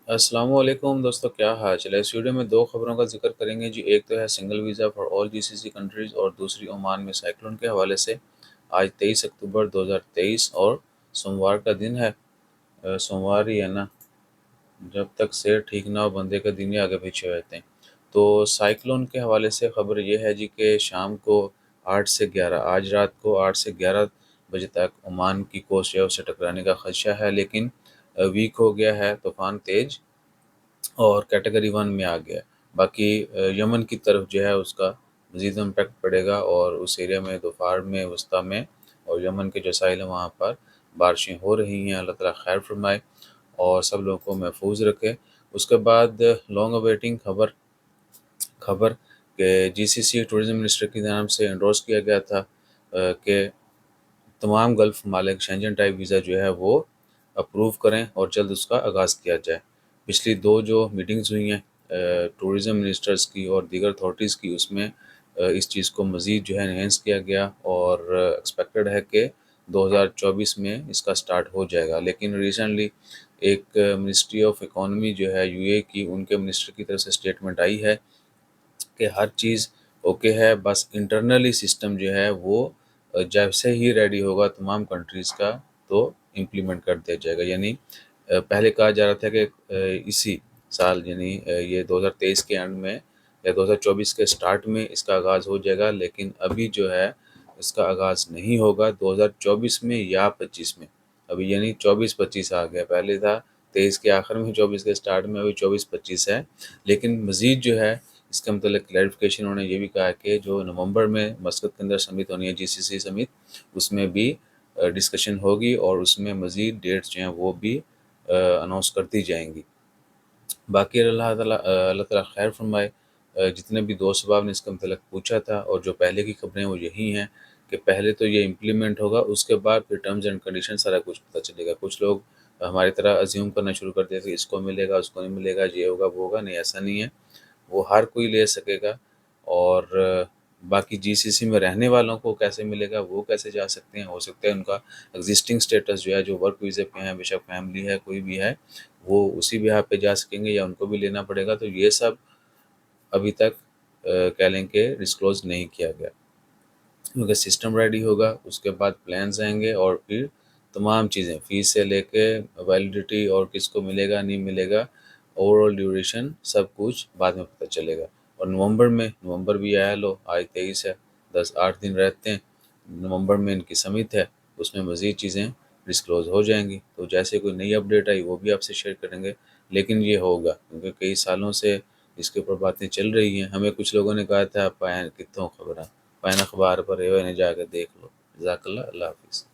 السلام علیکم دوستو، کیا حال چل ہے؟ اس ویڈیو میں دو خبروں کا ذکر کریں گے جی۔ ایک تو ہے single visa for all G C C countries, اور دوسری عمان میں سائیکلون کے حوالے سے۔ آج 23 اکتوبر 2023 اور سوموار کا دن ہے۔ سوموار ہی ہے نا، جب تک سیر ٹھیک نہ ہو بندے کا دن ہی آگے پیچھے رہتے ہیں۔ تو سائیکلون کے حوالے سے خبر یہ ہے جی کہ شام کو 8 سے 11 آج رات کو 8 سے 11 بجے تک عمان کی کوسٹ ہے اسے ٹکرانے کا خدشہ ہے، لیکن ویک ہو گیا ہے، طوفان تیز اور کیٹیگری 1 میں آ گیا۔ باقی یمن کی طرف جو ہے اس کا مزید امپیکٹ پڑے گا، اور اس ایریا میں دوپہر میں، وسطیٰ میں اور یمن کے جو ساحل ہیں وہاں پر بارشیں ہو رہی ہیں۔ اللہ تعالیٰ خیر فرمائے اور سب لوگوں کو محفوظ رکھے۔ اس کے بعد لانگ اویٹنگ خبر کہ جی سی سی ٹورزم منسٹر کی جانب سے انڈورس کیا گیا تھا کہ تمام گلف ممالک شینجن ٹائپ ویزا جو ہے وہ اپروو کریں اور جلد اس کا آغاز کیا جائے۔ پچھلی دو جو میٹنگز ہوئی ہیں ٹورزم منسٹرز کی اور دیگر اتھارٹیز کی، اس میں اس چیز کو مزید جو ہے انہینس کیا گیا، اور ایکسپیکٹڈ ہے کہ 2024 میں اس کا سٹارٹ ہو جائے گا۔ لیکن ریسنٹلی ایک منسٹری آف اکانومی جو ہے یو اے کی، ان کے منسٹر کی طرف سے اسٹیٹمنٹ آئی ہے کہ ہر چیز اوکے ہے، بس انٹرنلی سسٹم جو ہے وہ جیسے ہی ریڈی ہوگا تمام کنٹریز کا تو امپلیمنٹ کر دیا جائے گا۔ یعنی پہلے کہا جا رہا تھا کہ اسی سال یعنی یہ 2023 کے اینڈ میں یا 2024 کے سٹارٹ میں اس کا آغاز ہو جائے گا، لیکن ابھی جو ہے اس کا آغاز نہیں ہوگا 2024 میں یا 25 میں۔ ابھی یعنی 24-25 آ گیا، پہلے تھا 23 کے آخر میں، 24 کے سٹارٹ میں، ابھی 24-25 ہے۔ لیکن مزید جو ہے اس کے متعلق کلیریفیکیشن انہوں نے یہ بھی کہا کہ جو نومبر میں مسقط کے اندر سمٹ ہونی ہے جی سی سی سمٹ، اس میں بھی ڈسکشن ہوگی اور اس میں مزید ڈیٹس جو ہیں وہ بھی اناؤنس کر دی جائیں گی۔ باقی اللہ تعالیٰ خیر فرمائے۔ جتنے بھی دوست احباب نے اس کے متعلق پوچھا تھا، اور جو پہلے کی خبریں وہ یہی ہیں کہ پہلے تو یہ امپلیمنٹ ہوگا، اس کے بعد پھر ٹرمز اینڈ کنڈیشن سارا کچھ پتہ چلے گا۔ کچھ لوگ ہماری طرح ازیوم کرنا شروع کر دیتے کہ اس کو ملے گا، اس کو نہیں ملے گا، یہ ہوگا وہ ہوگا۔ نہیں، ایسا نہیں ہے، وہ ہر کوئی لے سکے گا۔ اور باقی جی سی سی میں رہنے والوں کو کیسے ملے گا، وہ کیسے جا سکتے ہیں؟ ہو سکتا ہے ان کا ایگزسٹنگ سٹیٹس جو ہے، جو ورک ویزے پہ ہیں، بے شک فیملی ہے کوئی بھی ہے، وہ اسی بھی پہ جا سکیں گے یا ان کو بھی لینا پڑے گا۔ تو یہ سب ابھی تک کہہ لیں کہ ڈسکلوز نہیں کیا گیا، کیونکہ سسٹم ریڈی ہوگا، اس کے بعد پلانز آئیں گے، اور پھر تمام چیزیں فیس سے لے کے ویلیڈیٹی اور کس کو ملے گا نہیں ملے گا، اوور آل ڈیوریشن، سب کچھ بعد میں پتہ چلے گا۔ اور نومبر بھی آیا، لو آج 23 ہے، 8 دن رہتے ہیں۔ نومبر میں ان کی سمٹ ہے، اس میں مزید چیزیں ڈسکلوز ہو جائیں گی، تو جیسے کوئی نئی اپڈیٹ آئی وہ بھی آپ سے شیئر کریں گے۔ لیکن یہ ہوگا کیونکہ کئی سالوں سے اس کے اوپر باتیں چل رہی ہیں۔ ہمیں کچھ لوگوں نے کہا تھا پائن کتوں خبریں، پائن اخبار پر نے جا کے دیکھ لو۔ جزاک اللہ، اللہ حافظ۔